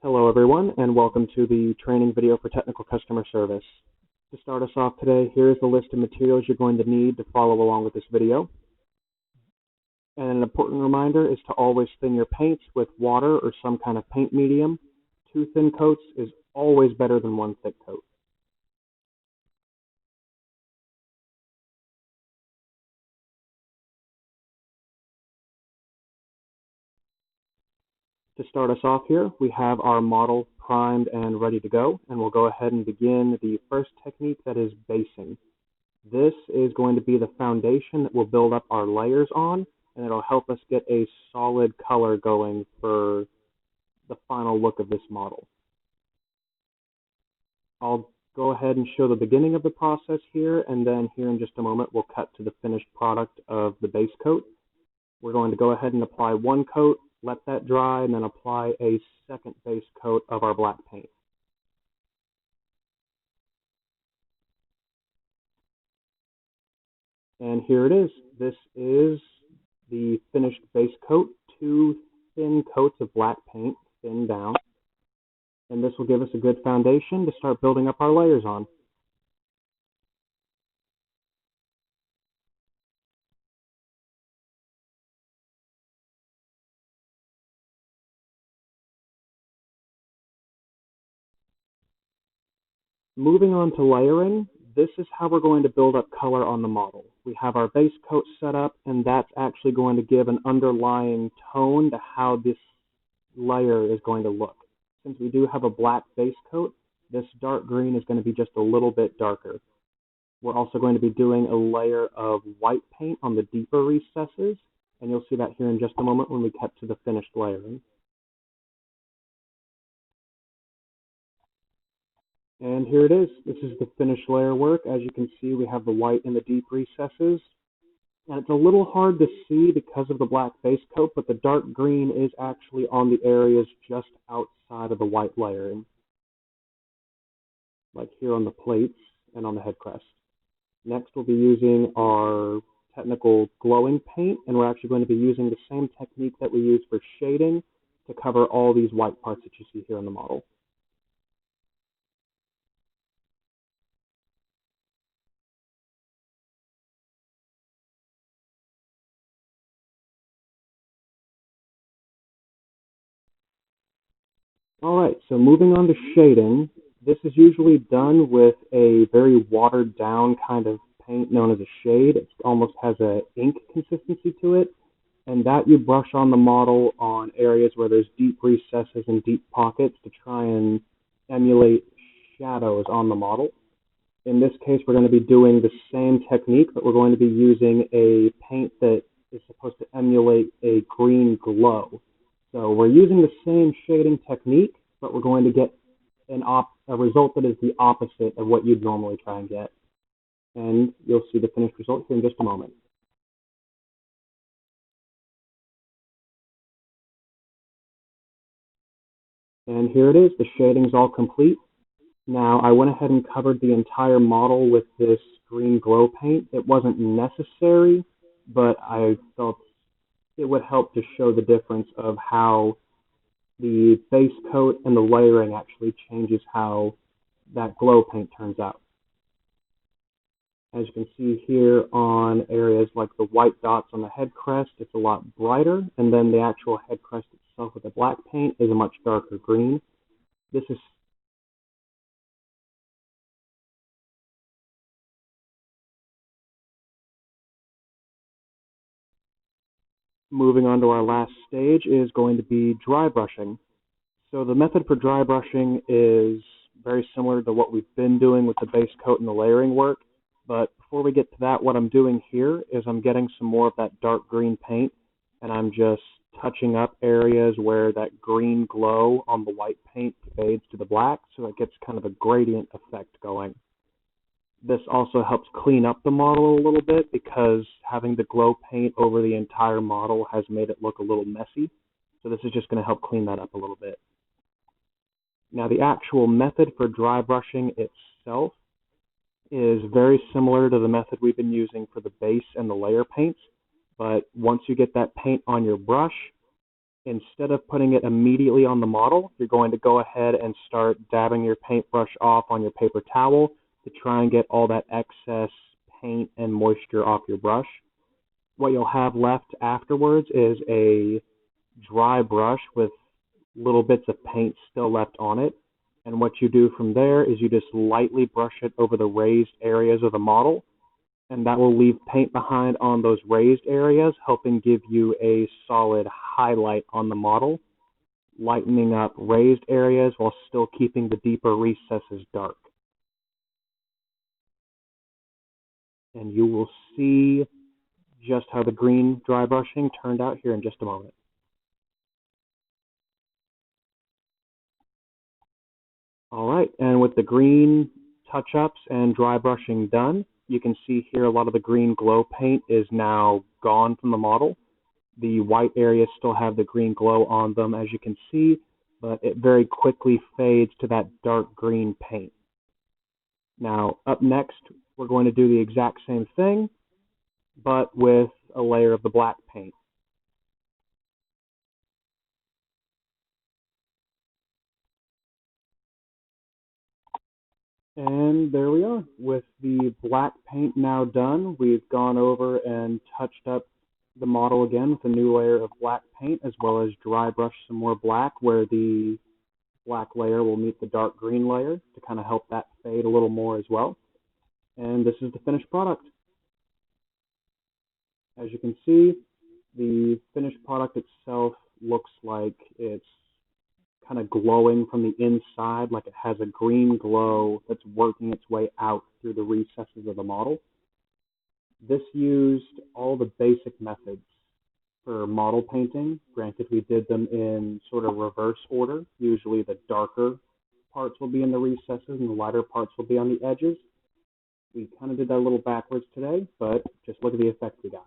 Hello everyone, and welcome to the training video for technical customer service. To start us off today, here is the list of materials you're going to need to follow along with this video. And an important reminder is to always thin your paints with water or some kind of paint medium. 2 thin coats is always better than 1 thick coat. To start us off here, we have our model primed and ready to go, and we'll go ahead and begin the first technique, that is basing. This is going to be the foundation that we'll build up our layers on, and it'll help us get a solid color going for the final look of this model. I'll go ahead and show the beginning of the process here, and then here in just a moment we'll cut to the finished product of the base coat. We're going to go ahead and apply 1 coat, let that dry, and then apply a second base coat of our black paint. And here it is. This is the finished base coat, 2 thin coats of black paint, thin down. And this will give us a good foundation to start building up our layers on. Moving on to layering, this is how we're going to build up color on the model. We have our base coat set up, and that's actually going to give an underlying tone to how this layer is going to look. Since we do have a black base coat, this dark green is going to be just a little bit darker. We're also going to be doing a layer of white paint on the deeper recesses, and you'll see that here in just a moment when we cut to the finished layering. And here it is. This is the finished layer work. As you can see, we have the white in the deep recesses. And it's a little hard to see because of the black base coat, but the dark green is actually on the areas just outside of the white layering, like here on the plates and on the head crest. Next, we'll be using our technical glowing paint, and we're actually going to be using the same technique that we use for shading to cover all these white parts that you see here on the model. All right, so moving on to shading, this is usually done with a very watered down kind of paint known as a shade. It almost has an ink consistency to it, and that you brush on the model on areas where there's deep recesses and deep pockets to try and emulate shadows on the model. In this case, we're going to be doing the same technique, but we're going to be using a paint that is supposed to emulate a green glow. So we're using the same shading technique, but we're going to get a result that is the opposite of what you'd normally try and get. And you'll see the finished result here in just a moment. And here it is. The shading's all complete. Now, I went ahead and covered the entire model with this green glow paint. It wasn't necessary, but I felt it would help to show the difference of how the base coat and the layering actually changes how that glow paint turns out. As you can see here on areas like the white dots on the head crest, it's a lot brighter, and then the actual head crest itself with the black paint is a much darker green. This is moving on to our last stage is going to be dry brushing. So the method for dry brushing is very similar to what we've been doing with the base coat and the layering work. But before we get to that, what I'm doing here is I'm getting some more of that dark green paint, and I'm just touching up areas where that green glow on the white paint fades to the black, so it gets kind of a gradient effect going. This also helps clean up the model a little bit because having the glow paint over the entire model has made it look a little messy. So this is just going to help clean that up a little bit. Now, the actual method for dry brushing itself is very similar to the method we've been using for the base and the layer paints. But once you get that paint on your brush, Instead of putting it immediately on the model, you're going to go ahead and start dabbing your paintbrush off on your paper towel to try and get all that excess paint and moisture off your brush. What you'll have left afterwards is a dry brush with little bits of paint still left on it. And what you do from there is you just lightly brush it over the raised areas of the model, and that will leave paint behind on those raised areas, helping give you a solid highlight on the model, lightening up raised areas while still keeping the deeper recesses dark. And you will see just how the green dry brushing turned out here in just a moment. All right, and with the green touch-ups and dry brushing done, you can see here a lot of the green glow paint is now gone from the model. The white areas still have the green glow on them, as you can see, but it very quickly fades to that dark green paint. Now, up next, we're going to do the exact same thing, but with a layer of the black paint. And there we are. With the black paint now done, we've gone over and touched up the model again with a new layer of black paint, as well as dry brush some more black where the black layer will meet the dark green layer to kind of help that fade a little more as well. And this is the finished product. As you can see, the finished product itself looks like it's kind of glowing from the inside, like it has a green glow that's working its way out through the recesses of the model. This used all the basic methods for model painting. Granted, we did them in sort of reverse order. Usually the darker parts will be in the recesses and the lighter parts will be on the edges. We kind of did that a little backwards today, but just look at the effect we got.